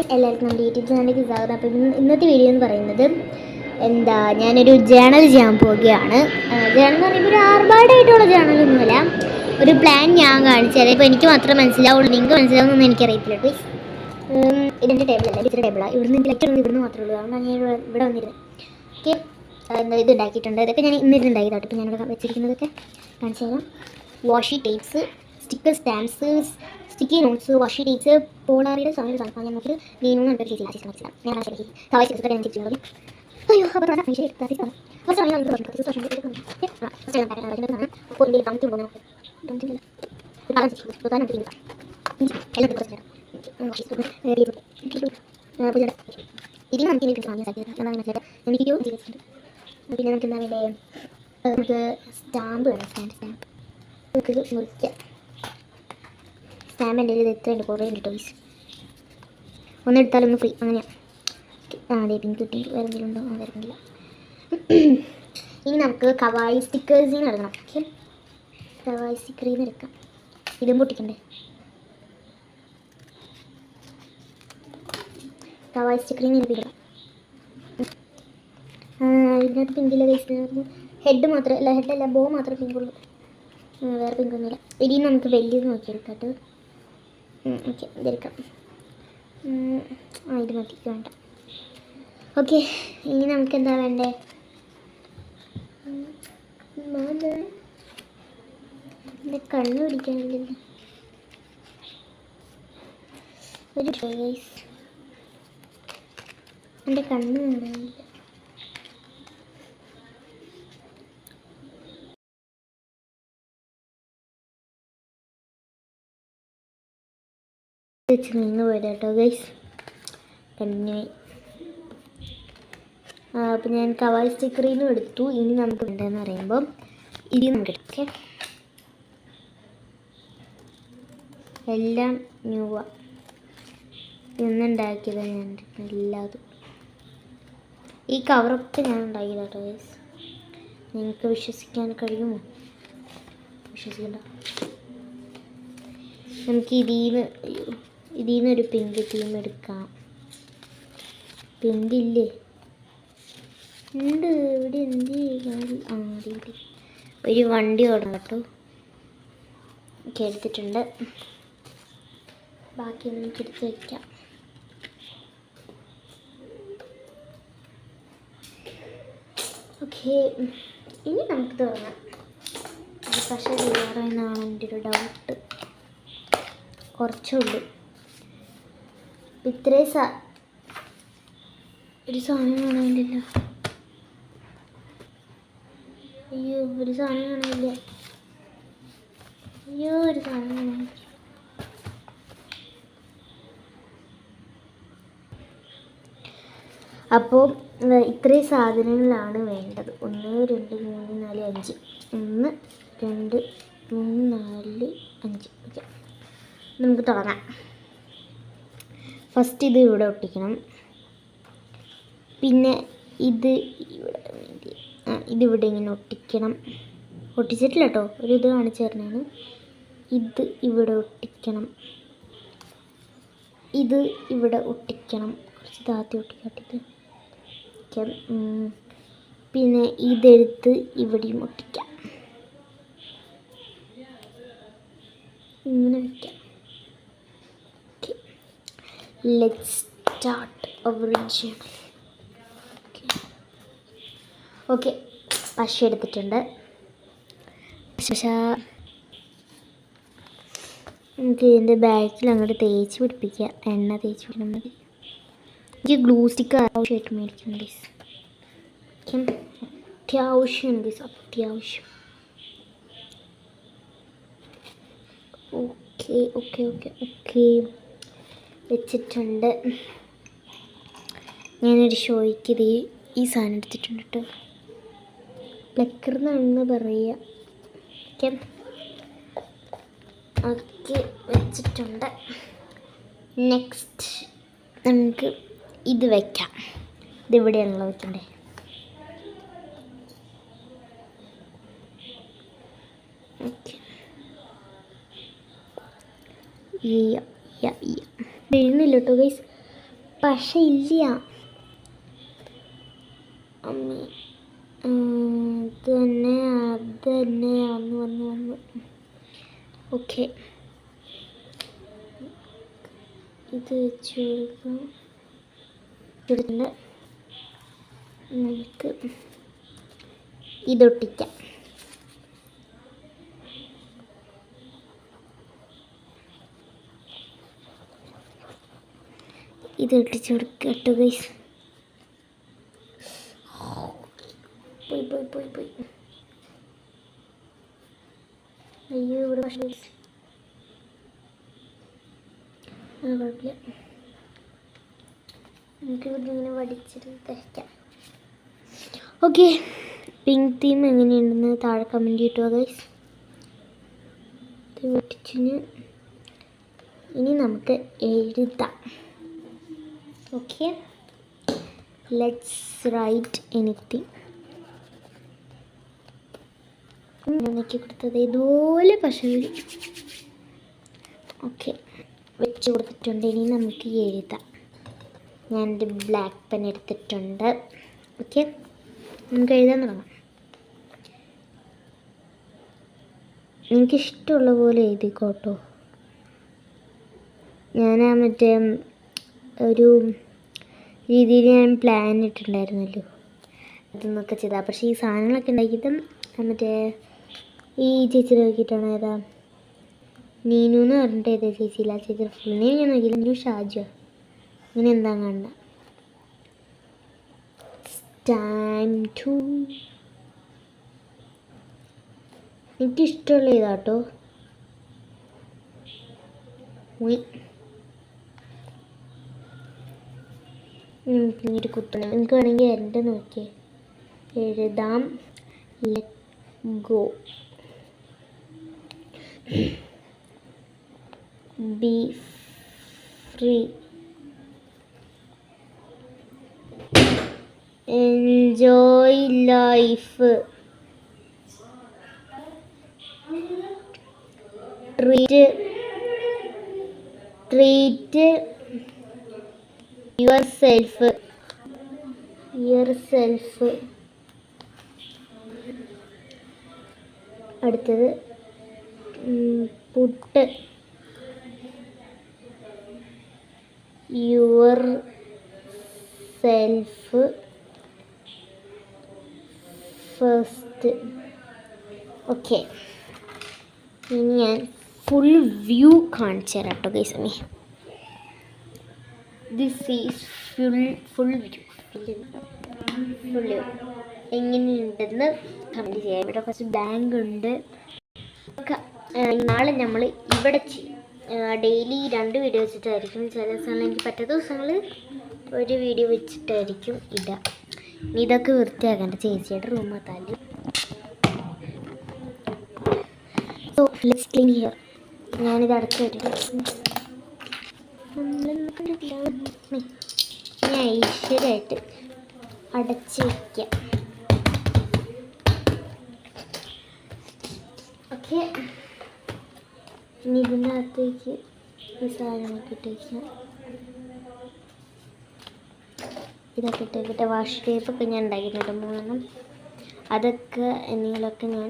Guys, എല്ലാവർക്കും നമ്മുടെ YouTube ചാനലിലേക്ക് സ്വാഗതം. അപ്പോൾ ഇന്നത്തെ വീഡിയോ എന്ന് പറയുന്നത് ഞാനൊരു ജേണൽ ചെയ്യാൻ പോവുകയാണ്. ജേണൽ എന്ന് പറയുമ്പോൾ ഒരു ആർഭാടായിട്ടുള്ള ജേണലൊന്നുമല്ല, ഒരു പ്ലാൻ ഞാൻ കാണിച്ചത്. ഇപ്പോൾ എനിക്ക് മാത്രമേ മനസ്സിലാവുള്ളൂ, നിങ്ങൾക്ക് മനസ്സിലാവുന്നൊന്നും എനിക്കറിയത്തില്ല. പ്ലീസ്, ഇതെൻ്റെ ടേബിളല്ല, ടീച്ചർ ടേബിളാണ്. ഇവിടുന്ന് ലെക്ചർ ഇവിടുന്ന് മാത്രമേ ഉള്ളൂ, അതുകൊണ്ടാണ് ഞാൻ ഇവിടെ വന്നിരുന്നത്. ഓക്കെ, ഇത് ഉണ്ടാക്കിയിട്ടുണ്ട്. ഇതൊക്കെ ഞാൻ ഇന്നിരുന്നുണ്ടാക്കിയതാട്ടോ. ഇപ്പോൾ ഞാനിവിടെ വെച്ചിരിക്കുന്നതൊക്കെ കാണിച്ചു തരാം. Washi tapes, sticker stamps, sticky notes, washi tapes, പോളാറിയുടെ സാധനം ഞാൻ നോക്കി നീനു എന്നൊരു ചേച്ചി മനസ്സിലാവും. ഞാൻ ശരി സവായി ചേച്ചി ഞാൻ തിരിച്ചു അയ്യോ അപ്പോൾ ശരി ഫസ്റ്റ് ഞാൻ ഇതിന് നമുക്ക് എനിക്ക് വാങ്ങിയ സാധ്യത എന്താണെന്ന് വെച്ചാൽ എനിക്ക് ചെയ്തിട്ടുണ്ട്. പിന്നെ നമുക്ക് എന്താ വേണ്ടേ, നമുക്ക് സ്റ്റാമ്പ് വേണം. സ്റ്റാമ്പ് നമുക്ക് മുറിക്കാം. സ്റ്റാമ്പ് എൻ്റെ ഇത് എത്രയുണ്ട്, കുറേ ഉണ്ട് ടോയ്സ്. ഒന്ന് എടുത്താലൊന്ന് ഫ്രീ, അങ്ങനെയാണ്. അതെ, പിങ്ക് കിട്ടി. വേറെ എന്തെങ്കിലും ഉണ്ടോ? വരുന്നില്ല. ഇനി നമുക്ക് കവായി സ്റ്റിക്കേഴ്സിൽ നിന്ന് എടുക്കണം. ഓക്കെ, കവായി സ്റ്റിക്കറിൽ നിന്ന് എടുക്കാം. ഇതും പൊട്ടിക്കണ്ടേ? കവായി സ്റ്റിക്കറിൽ നിന്ന് ഇടാം. ഇതിനകത്ത് പിങ്കില്ല വേസ്റ്റ്. ഹെഡ് മാത്രമേ അല്ല, ഹെഡല്ല, ബോ മാത്രമേ പിങ്കുള്ളൂ, വേറെ പിങ്കൊന്നുമില്ല. ഇതിൽ നമുക്ക് വലിയത് നോക്കിയെടുക്കാം കേട്ടോ. ഓക്കെ, ഇതെടുക്കാം. ഇത് മതി, വേണ്ട. ഓക്കെ, ഇനി നമുക്ക് എന്താ വേണ്ടേ? എൻ്റെ കണ്ണ് പിടിക്കാനില്ലല്ലോ. ഒരു ഗൈസ്, എൻ്റെ കണ്ണ് കാണാനില്ല. വെച്ച് നിന്ന് പോയത് കേട്ടോ ഗൈസ്, കണ്ടിന്യൂ. അപ്പോൾ ഞാൻ കവായി സ്റ്റിക്കറിൽ നിന്നും എടുത്തു. ഇനി നമുക്ക് വേണ്ടതെന്ന് പറയുമ്പോൾ ഇനി നമുക്ക് എടുക്കാം. എല്ലാം ന്യൂവാ, ഇന്നുണ്ടാക്കിയത് ഞാൻ എല്ലാതും. ഈ കവറൊക്കെ ഞാൻ ഉണ്ടാക്കിയതാ കേട്ടോ ഗൈസ്. നിങ്ങൾക്ക് വിശ്വസിക്കാൻ കഴിയുമോ? വിശ്വസിക്കണ്ട. നമുക്ക് ഇതിൽ നിന്നൊരു പിങ്ക് തീം എടുക്കാം. പിങ്ക് ഇല്ലേ? ഉണ്ട്, ഇവിടെ എന്ത് ചെയ്യുക? ഒരു വണ്ടി ഓടണം കേട്ടോ. ഒക്കെ എടുത്തിട്ടുണ്ട്. ബാക്കി നമുക്ക് എടുത്ത് വയ്ക്കാം. ഓക്കെ, ഇനി നമുക്ക് തുടങ്ങാം. പക്ഷേ വേറെ എന്നാണ് എൻ്റെ ഒരു ഡൗട്ട്. കുറച്ചുള്ളൂ. ഇത്രയും ഒരു സാധനം കാണാനില്ല. അയ്യോ, ഒരു സാധനം കാണാനില്ല. അയ്യോ, ഒരു സാധനം കാണാനില്ല. അപ്പോൾ ഇത്രയും സാധനങ്ങളാണ് വേണ്ടത്. 1 2 3 4 5. 1 2 3 4 5. ഓക്കെ, നമുക്ക് തുടങ്ങാം. ഫസ്റ്റ് ഇത് ഇവിടെ ഒട്ടിക്കണം. പിന്നെ ഇതിവിടെ ഇങ്ങനെ ഒട്ടിക്കണം. ഒട്ടിച്ചിട്ടില്ല കേട്ടോ, ഒരു ഇത് കാണിച്ചു തരണേണ്. ഇത് ഇവിടെ ഒട്ടിക്കണം. ഇത് ഇവിടെ ഒട്ടിക്കണം. കുറച്ച് താത്തി ഒട്ടിക്കാട്ടിട്ട്. പിന്നെ ഇതെടുത്ത് ഇവിടെയും ഒട്ടിക്കാം. ഇങ്ങനെ വയ്ക്കാം. Let's start our journal. Okay, പശ എടുത്തിട്ടുണ്ട്. നമുക്ക് ഇതിൻ്റെ ബാക്കിൽ അങ്ങോട്ട് തേച്ച് പിടിപ്പിക്കുക. എണ്ണ തേച്ച് പിടിക്കാൻ മതി. എനിക്ക് ഗ്ലൂ സ്റ്റിക്ക് ആവശ്യമായിട്ട് മേടിക്കണം ഗൈസ്. അത്യാവശ്യം ഗൈസ്, അത്യാവശ്യം. ഓക്കെ ഓക്കെ ഓക്കെ ഓക്കെ വെച്ചിട്ടുണ്ട്. ഞാനൊരു ഷോയ്ക്ക് ഈ സാധനം എടുത്തിട്ടുണ്ട് കേട്ടോ. പ്ലക്കർ എന്നാണെന്ന് പറയുക. ഓക്കെ, വെച്ചിട്ടുണ്ട്. നെക്സ്റ്റ് നമുക്ക് ഇത് വയ്ക്കാം. ഇതിവിടെയാണല്ലോ വയ്ക്കണ്ടേ. ഓക്കെ, എഴുന്നില്ല കേട്ടോ ഗൈസ്. പശ ഇല്ല അമ്മി. അത് തന്നെ വന്നു. ഓക്കെ, ഇത് വെച്ച് കൊടുക്കാം. നമുക്ക് ഇതൊട്ടിക്കാം. ഇത് ഒട്ടിച്ച് കൊടുക്കട്ടോ ഗൈസ്. പോയി. അയ്യോ, ഇവിടെ പക്ഷേ കുഴപ്പമില്ല. നമുക്ക് ഇവിടെ ഇങ്ങനെ വടിച്ചിട്ട് തയ്ക്കാം. ഓക്കെ, പിങ്ക് തീം എങ്ങനെയുണ്ടെന്ന് താഴെ കമൻറ്റ് ചെയ്തിട്ടോ ഗൈസ്. ഇത് ഒട്ടിച്ചിന് ഇനി നമുക്ക് എഴുതാം. Okay, let's write anything. നോക്കി കൊടുത്തത് ഇതുപോലെ പക്ഷേ ഓക്കെ വെച്ച് കൊടുത്തിട്ടുണ്ട്. ഇനി നമുക്ക് എഴുതാം. ഞാനൊരു ബ്ലാക്ക് പെൻ എടുത്തിട്ടുണ്ട്. ഓക്കെ, നമുക്ക് എഴുതാൻ തുടങ്ങാം. നിങ്ങൾക്ക് ഇഷ്ടമുള്ള പോലെ എഴുതിക്കോട്ടോ. ഞാൻ മറ്റേ ഒരു രീതിയിൽ ഞാൻ പ്ലാൻ ഇട്ടിട്ടുണ്ടായിരുന്നല്ലോ, അതൊന്നൊക്കെ ചെയ്താൽ. പക്ഷേ ഈ സാധനങ്ങളൊക്കെ ഉണ്ടാക്കിയിട്ടും മറ്റേ ഈ ചേച്ചി നോക്കിയിട്ടാണ്. ഏതാ നീനു എന്ന് പറഞ്ഞിട്ട് ഏതാ ചേച്ചിയില്ല. ചേച്ചി ഫുൾ നെയിം ഞാൻ നോക്കിയില്ല. നീനു ഷാജോ അങ്ങനെ എന്താ കണ്ട. എനിക്കിഷ്ടമുള്ള ഇതാട്ടോ. പിന്നീട് കുത്തണം. നിങ്ങൾക്ക് വേണമെങ്കിൽ എൻ്റെ നോക്കിയേ എഴുതാം. Let go, B free, enjoy life, treat yourself. അടുത്തത് put your self first. Okay, ഇനി ഞാൻ ഫുൾ വ്യൂ കാണിച്ചു തരാം കേട്ടോ guys. This is full view. എങ്ങനെയുണ്ടെന്ന് കമൻറ്റ് ചെയ്യാം. ഇവിടെ കുറച്ച് ബാങ്ക് ഉണ്ട്. നാളെ നമ്മൾ ഇവിടെ ചെയ്യും. ഡെയിലി 2 വീഡിയോ വെച്ചിട്ടായിരിക്കും. ചില ദിവസങ്ങളിൽ എനിക്ക് പറ്റാത്ത ദിവസങ്ങളിൽ 1 വീഡിയോ വെച്ചിട്ടായിരിക്കും ഇടുക. ഇനി ഇതൊക്കെ വൃത്തിയാക്കേണ്ട ചേച്ചിയുടെ റൂം എത്താല്. So let's clean here. ഞാനിത് അടച്ചു വരും. ഞാൻ ഐശ്വര്യമായിട്ട് അടച്ച് വയ്ക്കാം. ഓക്കെ, ഇനി ഇതിൻ്റെ അകത്തേക്ക് ഈ സാധനമൊക്കെ ഇട്ട് വയ്ക്കാം. ഇതൊക്കെ ഇട്ടേക്കിട്ട് വാഷ് ടേപ്പൊക്കെ ഞാൻ ഉണ്ടാക്കിയിട്ടുണ്ട് 3 അതൊക്കെ എന്തെങ്കിലുമൊക്കെ ഞാൻ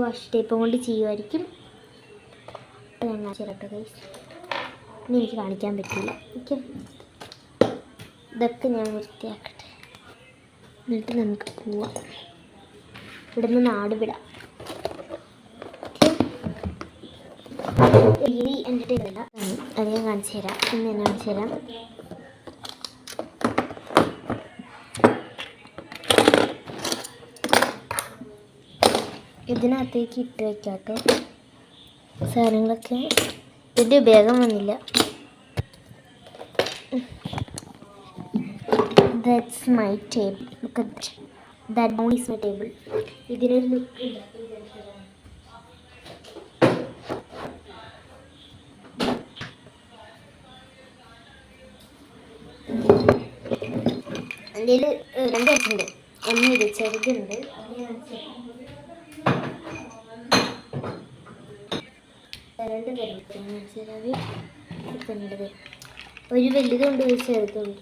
വാഷ് ടേപ്പ് കൊണ്ട് ചെയ്യുമായിരിക്കും. ഞാൻ കാണിച്ചിരട്ടോ ഗൈസ്. ഇനി എനിക്ക് കാണിക്കാൻ പറ്റില്ല. ഓക്കെ, ഇതൊക്കെ ഞാൻ വൃത്തിയാക്കട്ടെ. എന്നിട്ട് നമുക്ക് പോവാം. ഇവിടുന്ന് നാട് വിടാം. രീതി എൻ്റർടൈൻമല്ല, അത് ഞാൻ കാണിച്ചു തരാം. ഇന്ന് ഞാൻ കാണിച്ചു തരാം. ഇതിനകത്തേക്ക് ഇട്ട് വയ്ക്കാം കേട്ടോ സാധനങ്ങളൊക്കെ. ഇതിൻ്റെ ഉപയോഗം വന്നില്ല. That's my table. Look at that. That only is my table. ഇതിനൊരു ലുക്ക് ഉണ്ട്. എൻ്റെ 2 ഉണ്ട്. ഒന്നിത് ചെറുതുണ്ട്. രണ്ട് തരം ഒരു വലുതുണ്ട് ഒരു ചെറുതുണ്ട്.